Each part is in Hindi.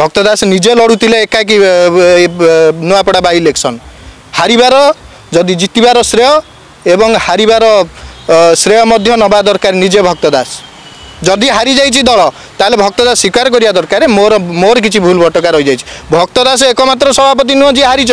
भक्त दास निजे लड़ुले एकाकी नुआपड़ा बाई इलेक्शन हारिबार जदि जितबार श्रेय एवं हारिबार श्रेय नवा दरकार निजे भक्त दास जदि हारी जाइए दल ताले भक्त दास स्वीकार करिया दरकार मोर मोर किसी भूल भटका रही जाइए भक्त दास एकमात्र सभापति नुह जी हारी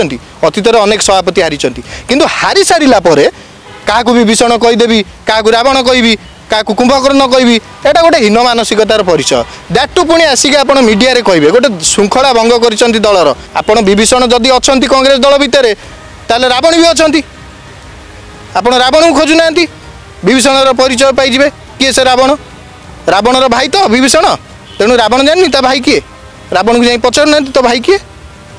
अतीत अनेक सभापति हारी किंतु हारी सारा क्या विभीषण कहीदेवी क्या रावण कहि क्या कुंभकर्ण कहि एटा गोटे हीन मानसिकतार परिचय दैट टू पुणी आसिक आप मीडिया कहे गोटे श्रृंखला भंग कर दलर आपड़ विभीषण जदि अच्छा कांग्रेस दल भितर ताले रावण भी अच्छा आप रावण को खोजुना विभीषण परिचय पाइबे किए से रावण रावणर भाई तो विभीषण तेणु रावण जानी ता भाई किए रावण को जाई पचार तो भाई किए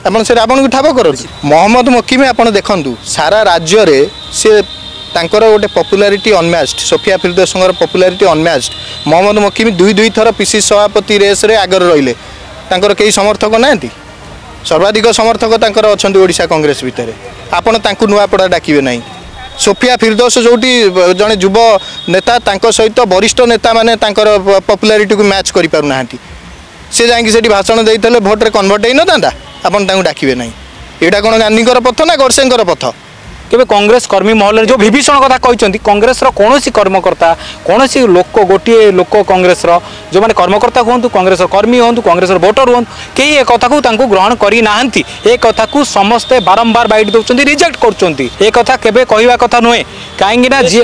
आप से रावण को ठाब कर मोहम्मद मकीम आप देखु सारा राज्य रे से तांकर गोटे पॉपुलैरिटी अनमैच्ड सोफिया फिरदौसर पॉपुलैरिटी अनमैच्ड मोहम्मद मकीम दुई थर पीसी सभापति रेस रे आगर रहिले तांकर कई समर्थक ना सर्वाधिक समर्थक तांकर अच्छा ओडिशा कांग्रेस भितर आपण तांकु नुआपड़ा डाकिबे नहीं सोफिया फिरदौस जोटी जड़े युव नेता तांको सहित वरिष्ठ नेता माने तांकर पॉपुलैरिटी को मैच करि पारु नाहंती से जाइए सेठी भाषण देइतले भोट रे कन्वर्ट होई न तांता आपण तांकु डाकिबे नहीं एटा कोन गांधीकर पथ ना गोडसेंकर पथ केबे कांग्रेस कर्मी महल जो विभीषण कथा कहते कांग्रेस कौन कर्मकर्ता कौन लोक गोटे लोक कांग्रेस जो मैंने कर्मकर्ता हूँ कांग्रेस कर्मी हूँ कांग्रेस वोटर हूँ कई एक कथा को ग्रहण करना एक कथा को समस्ते बारंबार बैठ दौरान रिजेक्ट कर केबे कहवा कथा नुहे कहीं जी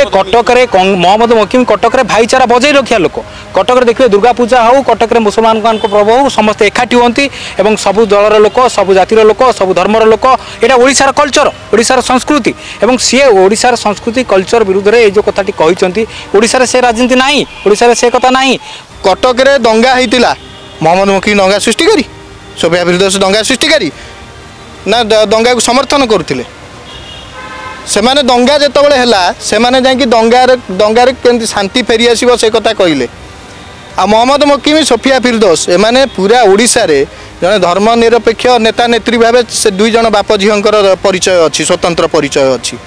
कटक मोहम्मद मकीम कटक भाईचारा बजाई रखा लोक कटक देखिए दुर्गा पूजा हो कटक मुसलमान पर्व हो समस्ते एकाठी हमें और सबू दलर लोक सब जातिर लोक सब धर्मर लोक यहाँ ओडिशार कल्चर ओडिशार संस्कृति एवं सी ओडिशार संस्कृति कल्चर विरुद्ध में जो कथाटी कहते ओडिशार से राजनीति नहीं ओडिशार से कथा नहीं कटक रे दंगा होता मोहम्मद मकीम दंगा सृष्टिकारी सोफिया फिरदौस दंगा सृष्टिकारी ना दंगा को समर्थन करते से माने दंगा जितेबाला है से माने जाकि दंगार केमती शांति फेरी आसो से कथा कहले आ मोहम्मद मकीम सोफिया फिरदौस एमाने पूरा ओडिशा रे जड़े धर्मनिरपेक्ष नेता नेत्री भाव से दुई जन बाप झीर परिचय अच्छी स्वतंत्र परिचय अच्छी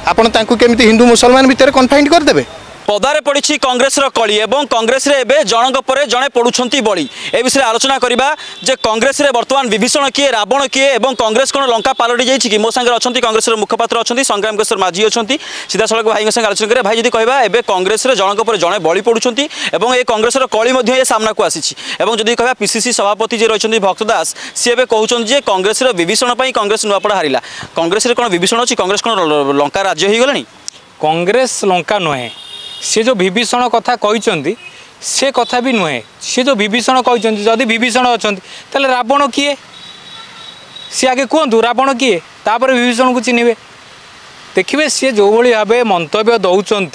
आपण तांकु केमिति हिंदू मुसलमान भितर कन्फाइंड करदेबे पदारे पड़ी कांग्रेस कली और कांग्रेस रे जनक पर जड़े पड़ुंट बड़ी ए विषय आलोचना करवा जे कांग्रेस रे वर्तमान विभीषण किए रावण किए और कांग्रेस कौन लंका पालटि जाइए कि मो सांगे अच्छा कांग्रेस मुखपात्र अच्छा संग्राम किशोर माझी अच्छा सीधा सड़क भाई संगे आलोचना करें भाई जी कहवा एवं कांग्रेस जनक पर जड़े बड़ी पड़ुंट और ये कांग्रेस कली सामना को आसी जदि कह पीसीसी सभापति जी रही भक्त दास सी ए कहते कांग्रेस विभीषण कांग्रेस नुआपड़ा हारिला कांग्रेस कौन विभीषण अच्छी कांग्रेस कौन लंका राज्य हो गलानी कांग्रेस लंका नुहे सी जो विभीषण कथा कहते से कथा भी नुहे सी जो विभीषण कहते जदि विभीषण अच्छा ताले रावण किए सी आगे कहतु रावण किए तापर विभीषण को चिन्हे देखिए सी जो भाव मंतव्य दौरान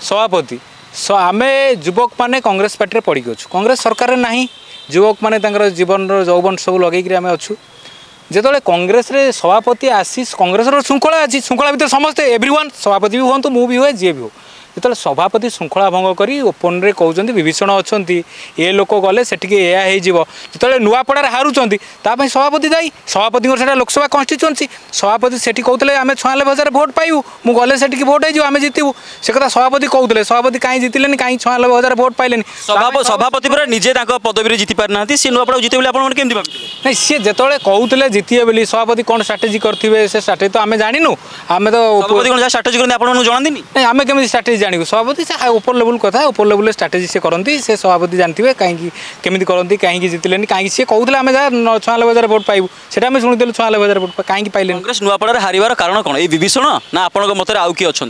सभापति आम युवक मैंने कांग्रेस पार्टी पड़ी अच्छु कांग्रेस सरकार ना युवक मैंने जीवन यौवन सब लगे आम अच्छु जिते कांग्रेस रे सभापति आसी कांग्रेस श्रृंखला अच्छी श्रृंखला भितर समस्ते एवरीवन सभापति भी हूँ मु भी हुए जी भी हो जो सभापति श्रृंखला भंग कर ओपन रे कहते विभीषण अच्छा ये लोक गले से जो नुआपड़ा हारुंट सभापति दायी सभापति लोकसभा कन्स्टिट्युएंसी सभापति से कहते आम 96,000 भोट पाइबू मु गले से भोट हो जितबू से कथा सभापति कहते सभापति कहीं जितले कहीं 96,000 भोट पाइले सभापति निजे पदवी जीति पारिना सी नुआपड़ा जिते नहीं सी जो कहते जितिए बोली सभापति कौन स्ट्राटेजी करेंगे से स्ट्राटेजी तो आम जानू आम तो स्ट्राटेजी जानते नहीं आम केमी स्ट्राटेजी जानू सभापति से ऊपर लेवल कथा ऊपर लेवल स्ट्राटेजी से करती से सभापति जानते कहीं केमी करती कहीं जितले कहीं सी कहते आम 96,000 भोट पाइबू से शुणुलु 96,000 भोट कहीं पाइले कांग्रेस नुआपड़ा हारिबार कारण कौन ये विभीषण ना आपण मत आउ किए अच्छा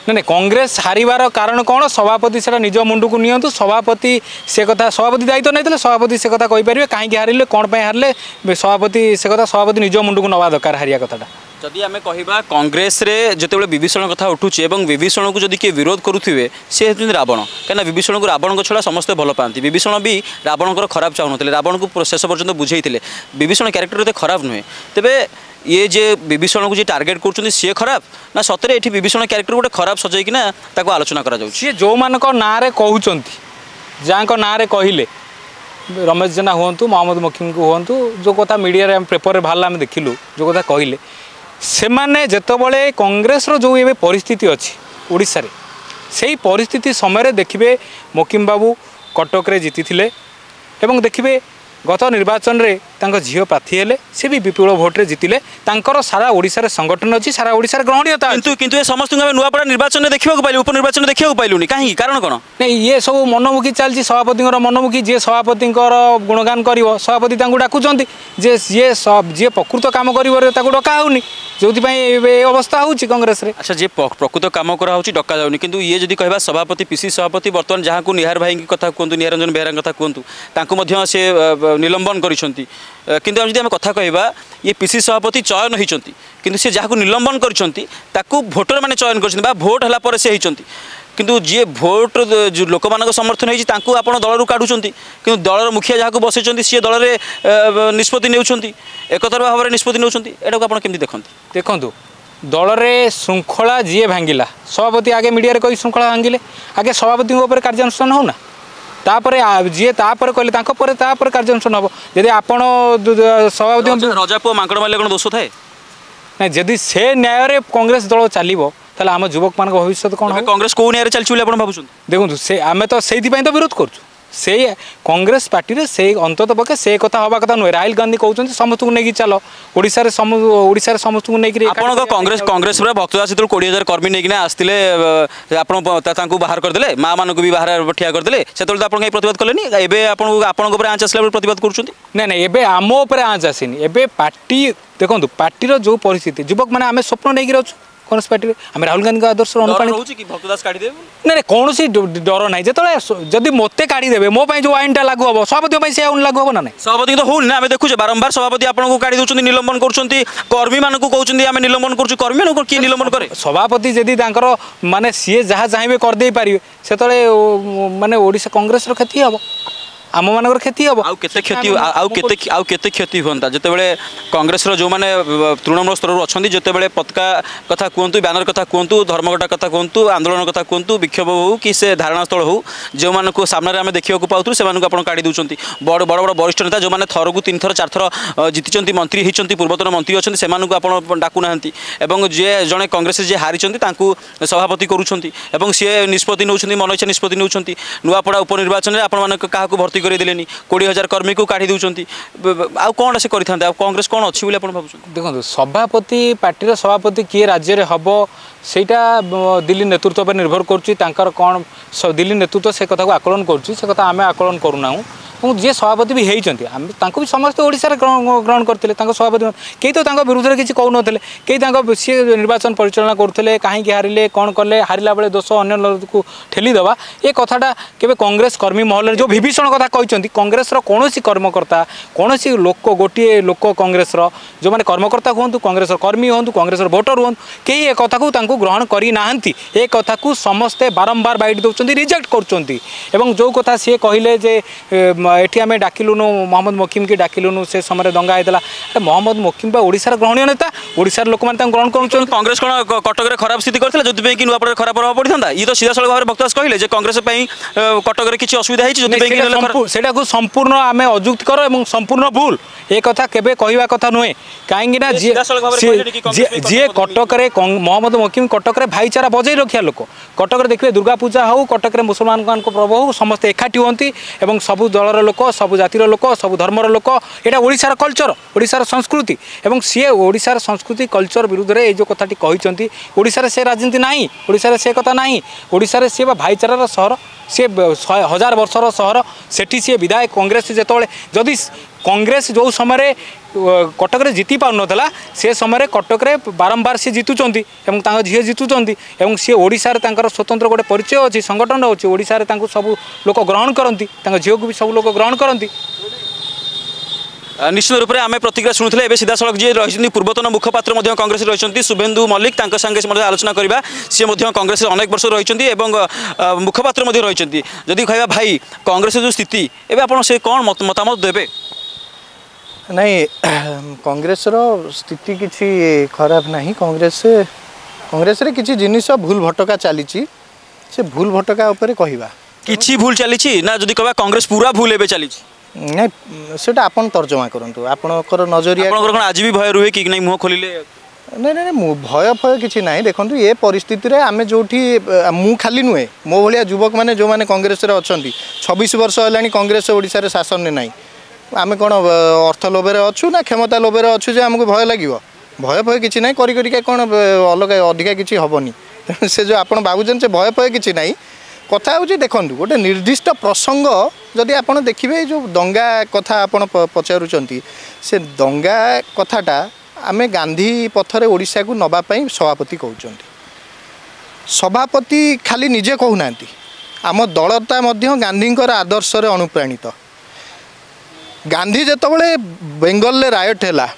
नहीं कांग्रेस हारिबार कारण कौन सभापति से निज मुंड को नियंतु सभापति से कथा सभापति दायित्व नहीं सभापति से कथा कहींपर कहीं हारिले कौन हारिले सभापति से कथा सभापति निज मुंड को नवा दरकार हारिया कथाटा जदि आम कहवा कांग्रेस रे जिते विभीषण कथा उठुचे और विभीषण को जदि किए विरोध करुवे सी होती रावण कहीं विभीषण को रावण को छड़ा समस्ते भल पाती विभीषण भी रावण खराब चाहून रावण को शेष पर्यटन बुझे विभीषण क्यारेक्टर एत खराब नुहे तेरे ये जे विभीषण को जी टार्गेट कर सी खराब ना सतरे ये विभीषण क्यारेक्टर गोटे खराब सजाइकिना आलोचना करा सी जो मान ना कहते जहाँ ना कहले रमेश जेना हूँ मोहम्मद मकीम को हूँ जो कथा मीडिया पेपर बाहर आम देखिलु जो कथा कहले से माने जेतबले कांग्रेस रो जो ये परिस्थिति अच्छी ओडिशा रे से परिस्थिति समय देखिए मकीम बाबू कटक रे जीति थिले ଏବଂ ଦେଖିବେ गत निर्वाचन में झील प्रार्थी हेले सी भी विपुल भोट्रे जितिले सारा ओडिशा संगठन अच्छी सारा ओडिशा ग्रहणीयता किंतु समस्त नुआपड़ा निर्वाचन में देखा पाइलु उपनिर्वाचन देखा पाइलुनी कहीं कारण कौन नहीं ये सब मनमुखी चलती सभापति मनमुखी जी सभापति गुणगान कर सभापति डाकुंट जे जी प्रकृत काम कर डका होनी जो अवस्था होची कांग्रेस रे। अच्छा जी प्रकृत काम करा डका जाऊनी किंतु ये जदि कहबा सभापति पीसी सभापति बर्तमान जहाँ को निहार भाई की कथा कहतु निहार रंजन बेहरा कथा कहतु से निलंबन करिसेंती किंतु हम कथा कहबा ये पीसी सभापति चयन होइचंती किंतु से जहाँ को निलंबन करिसेंती ताकू भोटर माने चयन करिसेंती बा भोट हला पर से होइचंती किंतु जी भोट जो लोक मान समर्थन होती आप दलू काढ़ुंट कि दलर मुखिया जहाँ को बसई सी दल में निष्पत्ति नेउछंती एकतर भाव में निष्पत्ति नेउछंती एटा को आपण केमती देखंती देखंतु दल रे श्रृंखला जी भांगिला सभापति आगे मीडिया रे कही श्रृंखला भांगिले आगे सभापति ऊपर कार्यानुष्ठान होना तापर जी तापर कहले कार्यानुष्ठान हम जदि आपण सभापति रजापुआ मांकड़ मारे कौन दोष थाए ना जदि से न्याय रे कांग्रेस दल चलो ताले आम युवक मान भविष्य कौन है कांग्रेस कौ न्याय चलती भावुँ देखो से आम तो से विरोध कर कांग्रेस पार्टी रे से अंतत पक्षे से कथा हवा कथा नुहे राहुल गांधी कहते समस्त को लेकिन चलो ओडिशा रे समस्त को लेकिन आपन कांग्रेस कांग्रेस भक्तदास जो 20,000 कर्मी नहीं आसते आपन बाहर करदे माँ मान भी बाहर ठिया करदे से आप प्रतिवाद कलेनी एबे आपन आँच आसला प्रतिवाद कर नहीं एबे आम उपर आँच आसीनी एबे पार्टी देखो पार्टी जो परिस्थिति युवक मैंने आम स्वप्न नहीं रही कांग्रेस पार्टी आम राहुल गांधी आदर्श नहीं कौन सी डर ना जो जदि मत काढ़ीदेवे मो जो आईन टा लागू हम सभापति से आईन लागू हम ना सभापति तो होनी आम देखुचे बारंबार सभापति आपको काढ़ी दूसरी निलंबन कर्मी मान कहते आम निलंबन कर्मी किए निलंबन करे सभापति जदि माने सी जहाँ चाहिए करदे पारे से माने ओडिशा कांग्रेस क्षति हम आम मान क्षति हम आते क्षति हुआ जिते कांग्रेस जो मैंने तृणमूल स्तर अच्छा जिते पताका कथा कहतु बैनर कथा कहतु धर्मघटा कथा कहतु आंदोलन कथा कहतु विक्षोभ हो कि से धारणा स्थल हो जो मानक सामने आम देखा पाऊँ से काढ़ी दूसरी बड़ बड़ बड़ वरिष्ठ नेता जो मैंने थर को 3 थर 4 थर जीति मंत्री होती पूर्वतन मंत्री अच्छा से डाकुना जी जड़े कांग्रेस जी हारी सभापति करुँच सी निष्पत्ति नौ मन इच्छा निष्पत्ति नौ नुआपड़ा उपनिर्वाचन में आपण क्या भर्ती करदेले 20,000 कर्मी को काढ़ी दूसरी आउ कौन से करते कांग्रेस कौन अच्छी बोली भाव देखो सभापति पार्टी सभापति किए राज्य में हम सेटा दिल्ली नेतृत्व पर निर्भर कर कौन दिल्ली नेतृत्व से कथा को आकलन कर आम आकलन करूना जी सभापति भी होती भी समस्त ओडिशा ग्रहण करते सभापति कई तो विरुद्ध में किसी कहून कई सी निर्वाचन परिचालना करते कहीं हारिले कौन कले हारिला बेले दोष अन्य को ठेलीदवा ये कथाटा केवे कांग्रेस कर्मी महल जो विभीषण कथा कहते कांग्रेस कौन कर्मकर्ता कौन लोक गोटे लोक कांग्रेस जो मैंने कर्मकर्ता हूँ कांग्रेस कर्मी हूँ कांग्रेस भोटर हूँ कई ए कथा को ग्रहण करना ए कथा को समस्ते बारंबार बाइट दौरान रिजेक्ट कर जो कथा सी कहले एटी आम डाकिलुनु मोहम्मद मोकिम की डाकिलुनु से समय दंगा होता मोहम्मद मोकिम ओडिशार ग्रहणीय नेता ओडिशार लोक मैंने ग्रहण कर कांग्रेस कौन कटक में खराब स्थिति करता जो कि नुआपड़ा खराब प्रभाव पड़ता ये तो सीधा सड़क भाव भक्तदास कहले कांग्रेस कटक में किसी असुविधा है संपूर्ण आम अजुक्त कर संपूर्ण भूल एक कथा केबे कहवा कथा नुहे कहीं जी कटक मोहम्मद मोकिम कटक में भाईचारा बजाई रखा लोक कटक देखिए दुर्गा पूजा हो कटक में मुसलमान पर्व हो समस्त एकाठी होती सबू दलर लोक सब जातिर लोक सब धर्मर लोक यहाँ ओडिशार कल्चर ओडिशार संस्कृति एवं सी ओडिशार संस्कृति कल्चर विरुद्ध में जो कथाटी कहते ओडिशार से राजनीति नहीं ओडिशार से कथा नहीं ओडिशार सी भाईचारार सहर सी 1000 वर्षर सहर सेठी सी विधायक कांग्रेस जो जदि कांग्रेस जो समय कटक में जीति पार नाला से समय कटक में बारंबार सी जीतुंट झील जीतुंट सी ओडिशार स्वतंत्र गोटे परिचय अच्छी संगठन अच्छी ओडिशार सब लोक ग्रहण करती झील को भी सब लोक ग्रहण करती निश्चित रूप से आम प्रतिक्रिया शुणुले ए सीधा सड़क जी रही पूर्वतन मुखपात्र कांग्रेस रही शुभेन्दु मल्लिक संगे आलोचना करवा सी कांग्रेस अनेक वर्ष रही मुखपात्र रही जदि कह भाई कांग्रेस जो स्थिति एवं आप कौन मतामत देवे नहीं कांग्रेस स्थिति किसी खराब नहीं कांग्रेस रे किसी जिनिस भूल भटका चली से भूल भटका उपरे कहवा किसी भूल चली ना जदि कह कांग्रेस पूरा भूल एवं चली नहीं सेटा आपन तर्जमा करंतु आपनकर नजरिया आपनकर कोन आज भी भय रुहे कि नहीं मुह खोलिले ନାଇଁ ନାଇଁ ମୁଁ ଭୟ ଫୟ କିଛି ନାହିଁ। ଦେଖନ୍ତୁ ଏ ପରିସ୍ଥିତିରେ ଆମେ ଯେଉଁଠି ମୁଁ ଖାଲି ନୁହେଁ, ମୋ ଭଳିଆ ଯୁବକ ମାନେ ଯେଉଁମାନେ କଂଗ୍ରେସରେ ଅଛନ୍ତି 26 ବର୍ଷ ହେଲାଣି କଂଗ୍ରେସ ଓଡ଼ିଶାରେ ଶାସନରେ ନାହିଁ। ଆମେ କ'ଣ ଅର୍ଥ ଲୋଭରେ ଅଛୁ ନା କ୍ଷମତା ଲୋଭରେ ଅଛୁ ଯେ ଆମକୁ ଭୟ ଲାଗିବ? ଭୟ ଫୟ କିଛି ନାହିଁ। କରି କରିକା କ'ଣ ଅଲଗା ଅଧିକା କିଛି ହେବନି। ତେଣୁ ସେ ଯେଉଁ ଆପଣ ଭାବୁଛନ୍ତି ସେ ଭୟ ଫୟ କିଛି ନାହିଁ। କଥା ହେଉଛି ଦେଖନ୍ତୁ ଗୋଟେ ନିର୍ଦ୍ଦିଷ୍ଟ ପ୍ରସଙ୍ଗ ଯଦି ଆପଣ ଦେଖିବେ ଏଇ ଯେଉଁ ଦଙ୍ଗା କଥା ଆପଣ ପଚାରୁଛନ୍ତି, ସେ ଦଙ୍ଗା କଥାଟା ଆମେ ଗାନ୍ଧୀ ପଥରେ ଓଡ଼ିଶାକୁ ନେବା ପାଇଁ ସଭାପତି କହୁଛନ୍ତି। ସଭାପତି ଖାଲି ନିଜେ କହୁନାହାନ୍ତି, ଆମ ଦଳଟା ମଧ୍ୟ ଗାନ୍ଧୀଙ୍କର ଆଦର୍ଶରେ ଅନୁପ୍ରାଣିତ। ଗାନ୍ଧୀ ଯେତେବେଳେ ବେଙ୍ଗଲରେ ରାୟଟ ହେଲା,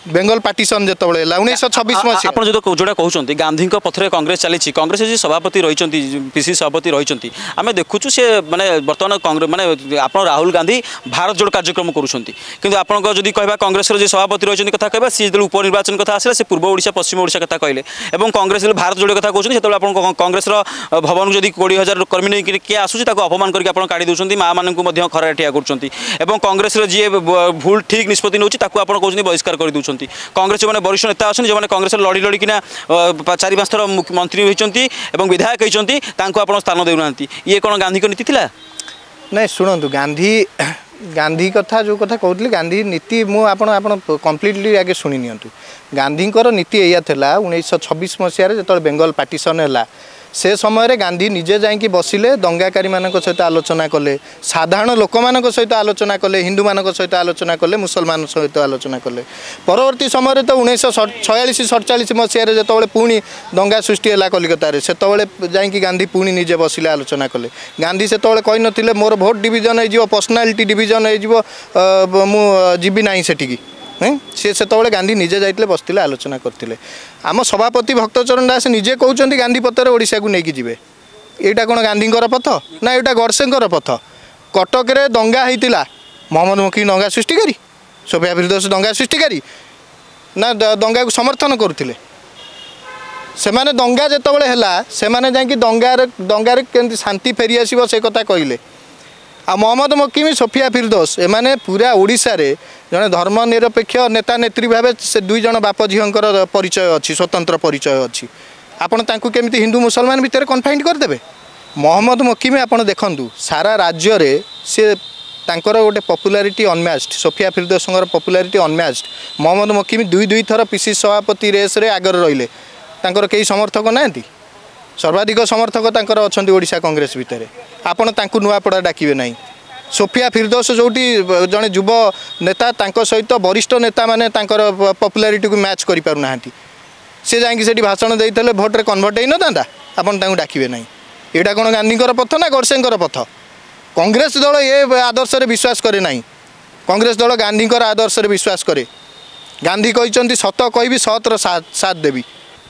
ବେଙ୍ଗଲ ପାର୍ଟିସନ୍ ଯେତେବେଳେ ହେଲା 1926 ମସିହା, ଆପଣ ଯେଉଁଟା କହୁଛନ୍ତି ଗାନ୍ଧୀଙ୍କ ପଥରେ କଂଗ୍ରେସ ଚାଲିଛି, କଂଗ୍ରେସ ଯେ ସଭାପତି ରହିଛନ୍ତି ପିସିସି ସଭାପତି ରହିଛନ୍ତି, ଆମେ ଦେଖୁଛୁ ସେ ମାନେ ବର୍ତ୍ତମାନ କଂଗ୍ରେସ ମାନେ ଆପଣ ରାହୁଲ ଗାନ୍ଧୀ ଭାରତ ଯୋଡ଼ କାର୍ଯ୍ୟକ୍ରମ କରୁଛନ୍ତି, କିନ୍ତୁ ଆପଣଙ୍କ ଯଦି କହିବା କଂଗ୍ରେସର ଯେ ସଭାପତି ରହିଛନ୍ତି କଥା କହିବା, ସିଏ ଯେତେବେଳେ ଉପନିର୍ବାଚନ କଥା ଆସିଲା ସେ ପୂର୍ବ ଓଡ଼ିଶା ପଶ୍ଚିମ ଓଡ଼ିଶା କଥା କହିଲେ ଏବଂ କଂଗ୍ରେସ ଭାରତ ଯୋଡ଼ କଥା କହୁଛନ୍ତି, ସେତେବେଳେ ଆପଣ କଂଗ୍ରେସର ଭବନକୁ ଯଦି 20,000 କର୍ମୀ ନେଇକି କିଏ ଆସୁଛି ତାକୁ ଅପମାନ କରିକି ଆପଣ କାଢ଼ି ଦେଉଛନ୍ତି, ମାଆମାନଙ୍କୁ ମଧ୍ୟ ଖରାରେ ଠିଆ କରୁଛନ୍ତି ଏବଂ କଂଗ୍ରେସର ଯିଏ ଭୁଲ ଠିକ୍ ନିଷ୍ପତ୍ତି ନେଉଛି ତାକୁ ଆପଣ କହୁଛନ୍ତି ବହିଷ୍କାର କରିଦେଉଛନ୍ତି। কংগ্রেস যে বরিষ্ঠ নেতা অনেক যে কংগ্রেসের লড়ি লড়িকিনা 4-5 থর মন্ত্রী হয়েছেন এবং বিধায়ক হয়েছেন তাঁকু আপনার স্থান দেউনা ইয়ে কোণ গান্ধীক নীতি লা? না শুণন্তু গান্ধী কথা যে কথা কହୁଥିଲି গান্ধী নীতি মু আপনার কমপ্লিটলি আগে শুনি নিয়ন্তু। গান্ধীঙ্কর নীতি এয়া লা 1926 মସିହାରେ যেতବେଳେ বেঙ্গল পার্টিশন ହେଲା से समय गांधी निजे जाइकी बसिले, दंगाकारी मानक सहित आलोचना कले, साधारण लोक मानक सहित आलोचना कले, हिंदू मानक सहित आलोचना कले, मुसलमान सहित आलोचना कले। परवर्ती समय तो 1946-47 मसीह जो पुणी दंगा सृष्टि है कलिकतार, से जाइकी गांधी पुणी निजे बसिले आलोचना कले। गांधी से कही नथिले मोर भोट डिविजन हो, पर्सनालीटी डिविजन हो, मु जीवी ना सेठिकी से गांधी निजे जाइए बसते आलोचना करते। आम सभापति भक्तचरण दास निजे कहते गांधी पथर ओडिशा को लेकिन जीवे, यहाँ कौन गांधींकर पथ ना यहाँ गडसेंकर पथ? कटक रे दंगा होता, मोहम्मद मुखी दंगा सृष्टिकारी, सोफिया फिरदौस दंगा सृष्टिकारी ना दंगा को समर्थन करुले? सेमाने दंगा जितेबाला है सेमाने जाकि दंगार केमती शांति फेरी आसो से कथा कहले। आ मोहम्मद मकीम, सोफिया फिरदौस एमाने पूरा ओडिशा रे जने धर्मनिरपेक्ष नेता नेत्री भाव से दुई जन बाप झींकर परिचय अच्छी, स्वतंत्र परिचय अच्छी। आपण तांकु केमिति हिंदू मुसलमान भितर कन्फाइंड करदेबे? मोहम्मद मकीम आपण देखंतु सारा राज्य रे से तांकर गोटे पॉपुलैरिटी अनमैच्ड, सोफिया फिरदौस पॉपुलैरिटी अनमैच्ड। मोहम्मद मकीम दुई थर पीसी सभापति रेस रे आगर रहिले, तांकर केही समर्थक नांती, सर्वाधिक समर्थक तांकर अछंती ओडिशा कांग्रेस भितर। आपण तांकु नुआपड़ा डाकिबे नाही। सोफिया फिरदौस जोटी जने युव नेता तांको सहित वरिष्ठ नेता माने तांकर पॉपुलैरिटी को मैच करि पारु नाहंती, से जाइकी सेठी भाषण देइतले भोट रे कन्वर्ट हेइ न तांदा, आपण तांकु डाकिबे नाही। एटा कोन गांधीकर पथ ना गडसेंकर पथ? कांग्रेस दल ये आदर्श रे विश्वास करे नाही। कांग्रेस दल गांधीकर आदर्श रे विश्वास करे। गांधी कहिसंती सत कहबी सतर साथ देबी।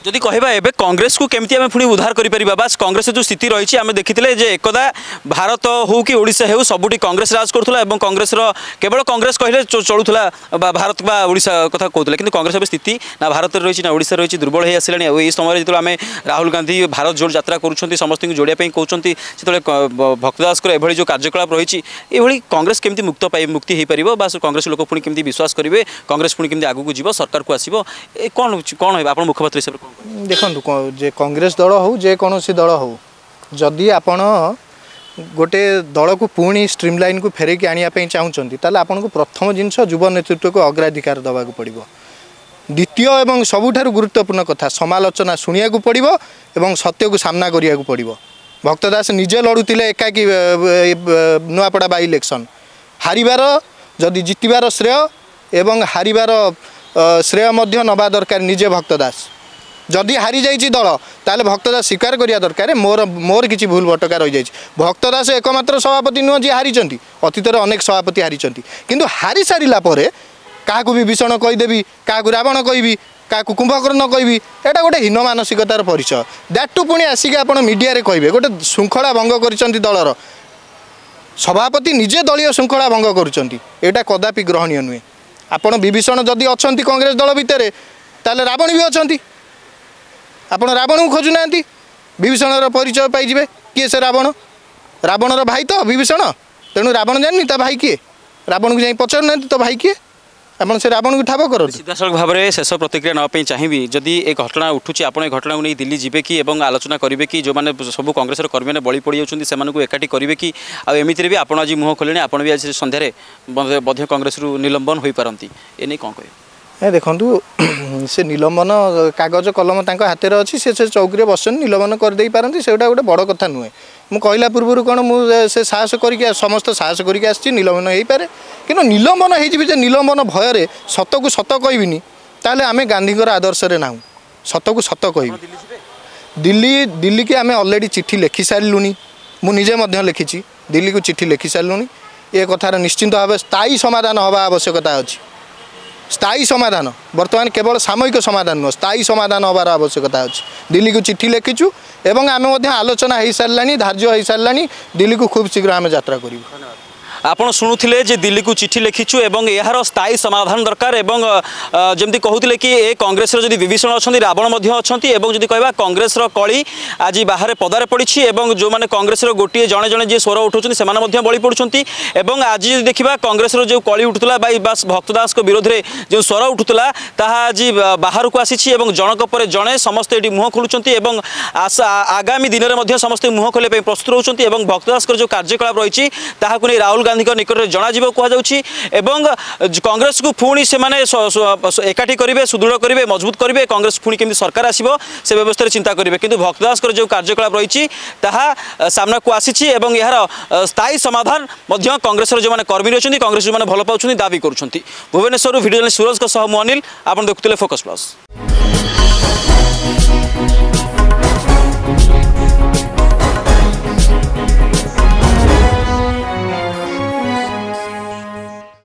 जदि कहबा एबे कांग्रेस को केमती आमे पुणी उद्धार करि परिबा, बास कांग्रेस जो स्थिति रही आमे देखिथिले जे एकदा भारत हो कि ओडिशा हो सबुठी कांग्रेस राज करथुला एवं कांग्रेस रो केवल कांग्रेस कहले चलुथुला भारत बा ओडिशा कथा कहथुले, किंतु कांग्रेस एबे स्थिति ना भारत रही ना ओडिशा रही दुर्बल हे आसिलानी। ए समय जो आमे राहुल गांधी भारत जोड़ यात्रा करूछंती, समस्त को जोड़िया पई कहउछंती, सेतले भक्तदास को एभली जो कार्यकलाप रही एभली कांग्रेस केमती मुक्ति हे परिबो, बास कांग्रेस लोक पुणी केमती विश्वास करिवे, कांग्रेस पुणी केमती आगु को जीवो, सरकार को आसीबो, ए कोन कोन हे आपण मुखपात्र हिसाब रे? देखो जे कांग्रेस दल हो जे कौन दल हो, जदि आपण गोटे दल को पुणी स्ट्रीमलाइन को फेरकी आने चाहूँगी ताले आपन को प्रथम जिनस युव नेतृत्व को अग्राधिकार दवा पड़ो। द्वितीय एवं सबुठारु गुरुत्वपूर्ण कथा समालोचना शुणा पड़ो एवं सत्य को सामना करिया पड़ो। भक्तदास निजे लड़ुले एकाकी नुआपड़ा बाई इलेक्शन, हारिबार जदि जितबार श्रेय एवं हारिबार श्रेय नवा दरकार निजे भक्तदास। जदि हारी जाइए दल ताले भक्तदास स्वीकार करिया दरकार मोर किसी भूल भटका रही जाइए। भक्तदास एकमात्र सभापति नुह जी हारी, अतीत अनेक सभापति हारी, किंतु हारी सारा पर क्या विभीषण कहीदेवी, क्या रावण कहि, क्या कुंभकर्ण कहि, एटा गोटे हीन मानसिकतार परिचय। दैट टू पुणी आसिक आप मीडिया कहे गोटे श्रृंखला भंग कर दलर सभापति निजे दलीय श्रृंखला भंग करुँचा, कदापि ग्रहणीय नुहे। आपड़ विभीषण जदि अच्छा कांग्रेस दल भितर ताले रावण भी अच्छा, आपण रावण को खोजुना, विभीषण परिचय पाइबे किए से रावण, रावणर भाई तो विभीषण, तेणु रावण जानी ता भाई किए, रावण को जाई पचार ना तो भाई किए, ଆପଣ ସେ ରାବଣକୁ ଠାବ କରନ୍ତୁ। ସିଧାସଳଖ ଭାବରେ ଶେଷ ପ୍ରତିକ୍ରିୟା ନେବା ପାଇଁ ଚାହିଁବି, ଯଦି ଏ ଘଟଣା ଉଠୁଛି ଆପଣ ଏ ଘଟଣାକୁ ନେଇ ଦିଲ୍ଲୀ ଯିବେ କି ଏବଂ ଆଲୋଚନା କରିବେ କି ଯେଉଁମାନେ ସବୁ କଂଗ୍ରେସର କର୍ମୀମାନେ ବଳି ପଡ଼ିଯାଉଛନ୍ତି ସେମାନଙ୍କୁ ଏକାଠି କରିବେ କି? ଆଉ ଏମିତିରେ ବି ଆପଣ ଆଜି ମୁହଁ ଖୋଲିଲେଣି, ଆପଣ ବି ଆଜି ସନ୍ଧ୍ୟାରେ ମଧ୍ୟ କଂଗ୍ରେସରୁ ନିଲମ୍ବନ ହୋଇପାରନ୍ତି, ଏ ନେଇ କ'ଣ କହିବେ? ଦେଖନ୍ତୁ ସେ ନିଲମ୍ବନ କାଗଜ କଲମ ତାଙ୍କ ହାତରେ ଅଛି, ସେ ଚୌକିରେ ବସଛନ୍ତି, ନିଲମ୍ବନ କରିଦେଇପାରନ୍ତି, ସେଟା ଗୋଟେ ବଡ଼ କଥା ନୁହେଁ। ମୁଁ କହିଲା ପୂର୍ବରୁ କ'ଣ ମୁଁ ସେ ସାହସ କରିକି ସମସ୍ତ ସାହସ କରିକି ଆସିଛି, ନିଲମ୍ବନ ହେଇପାରେ, କିନ୍ତୁ ନିଲମ୍ବନ ହେଇଯିବି ଯେ ନିଲମ୍ବନ ଭୟରେ ସତକୁ ସତ କହିବିନି, ତାହେଲେ ଆମେ ଗାନ୍ଧୀଙ୍କର ଆଦର୍ଶରେ ନାହୁଁ। ସତକୁ ସତ କହିବି। ଦିଲ୍ଲୀକି ଆମେ ଅଲରେଡ଼ି ଚିଠି ଲେଖି ସାରିଲୁଣି, ମୁଁ ନିଜେ ମଧ୍ୟ ଲେଖିଛି, ଦିଲ୍ଲୀକୁ ଚିଠି ଲେଖି ସାରିଲୁଣି। ଏ କଥାର ନିଶ୍ଚିନ୍ତ ଭାବେ ସ୍ଥାୟୀ ସମାଧାନ ହେବା ଆବଶ୍ୟକତା ଅଛି। ସ୍ଥାୟୀ ସମାଧାନ, ବର୍ତ୍ତମାନ କେବଳ ସାମୟିକ ସମାଧାନ ନୁହେଁ, ସ୍ଥାୟୀ ସମାଧାନ ହେବାର ଆବଶ୍ୟକତା ଅଛି। ଦିଲ୍ଲୀକୁ ଚିଠି ଲେଖିଛୁ ଏବଂ ଆମେ ମଧ୍ୟ ଆଲୋଚନା ହୋଇସାରିଲାଣି, ଧାର୍ଯ୍ୟ ହୋଇସାରିଲାଣି, ଦିଲ୍ଲୀକୁ ଖୁବ୍ ଶୀଘ୍ର ଆମେ ଯାତ୍ରା କରିବୁ। ଆପଣ ଶୁଣୁଥିଲେ ଯେ ଦିଲ୍ଲୀକୁ ଚିଠି ଲେଖିଛୁ ଏବଂ ଏହାର ସ୍ଥାୟୀ ସମାଧାନ ଦରକାର ଏବଂ ଯେମିତି କହୁଥିଲେ କି ଏ କଂଗ୍ରେସର ଯଦି ବିଭୀଷଣ ଅଛନ୍ତି, ରାବଣ ମଧ୍ୟ ଅଛନ୍ତି ଏବଂ ଯଦି କହିବା କଂଗ୍ରେସର କଳି ଆଜି ବାହାରେ ପଦାରେ ପଡ଼ିଛି ଏବଂ ଯେଉଁମାନେ କଂଗ୍ରେସର ଗୋଟିଏ ଜଣେ ଜଣେ ଯିଏ ସ୍ୱର ଉଠାଉଛନ୍ତି ସେମାନେ ମଧ୍ୟ ବଳି ପଡ଼ୁଛନ୍ତି ଏବଂ ଆଜି ଯଦି ଦେଖିବା କଂଗ୍ରେସର ଯେଉଁ କଳି ଉଠୁଥିଲା ବାସ୍ ଭକ୍ତ ଦାସଙ୍କ ବିରୋଧରେ ଯେଉଁ ସ୍ୱର ଉଠୁଥିଲା ତାହା ଆଜି ବାହାରକୁ ଆସିଛି ଏବଂ ଜଣକ ପରେ ଜଣେ ସମସ୍ତେ ଏଠି ମୁହଁ ଖୋଲୁଛନ୍ତି ଏବଂ ଆଗାମୀ ଦିନରେ ମଧ୍ୟ ସମସ୍ତେ ମୁହଁ ଖୋଲିବା ପାଇଁ ପ୍ରସ୍ତୁତ ରହୁଛନ୍ତି ଏବଂ ଭକ୍ତ ଦାସଙ୍କର ଯେଉଁ କାର୍ଯ୍ୟକଳାପ ରହିଛି ତାହାକୁ ନେଇ ରାହୁଲ ଗାନ୍ଧୀଙ୍କ ନିକଟରେ ଜଣାଯିବ କୁହାଯାଉଛି ଏବଂ କଂଗ୍ରେସକୁ ପୁଣି ସେମାନେ ଏକାଠି କରିବେ, ସୁଦୃଢ଼ କରିବେ, ମଜବୁତ କରିବେ, କଂଗ୍ରେସ ପୁଣି କେମିତି ସରକାର ଆସିବ ସେ ବ୍ୟବସ୍ଥାରେ ଚିନ୍ତା କରିବେ। କିନ୍ତୁ ଭକ୍ତ ଦାସଙ୍କର ଯେଉଁ କାର୍ଯ୍ୟକଳାପ ରହିଛି ତାହା ସାମ୍ନାକୁ ଆସିଛି ଏବଂ ଏହାର ସ୍ଥାୟୀ ସମାଧାନ ମଧ୍ୟ କଂଗ୍ରେସର ଯେଉଁମାନେ କର୍ମୀ ଅଛନ୍ତି, କଂଗ୍ରେସ ଯେଉଁମାନେ ଭଲ ପାଉଛନ୍ତି ଦାବି କରୁଛନ୍ତି। ଭୁବନେଶ୍ୱରରୁ ଭିଡ଼ିଓ ଜର୍ଣ୍ଣାଲିଷ୍ଟ ସୁରଜଙ୍କ ସହ ମୁଁ ଅନିଲ, ଆପଣ ଦେଖୁଥିଲେ ଫୋକସ୍ ପ୍ଲସ୍।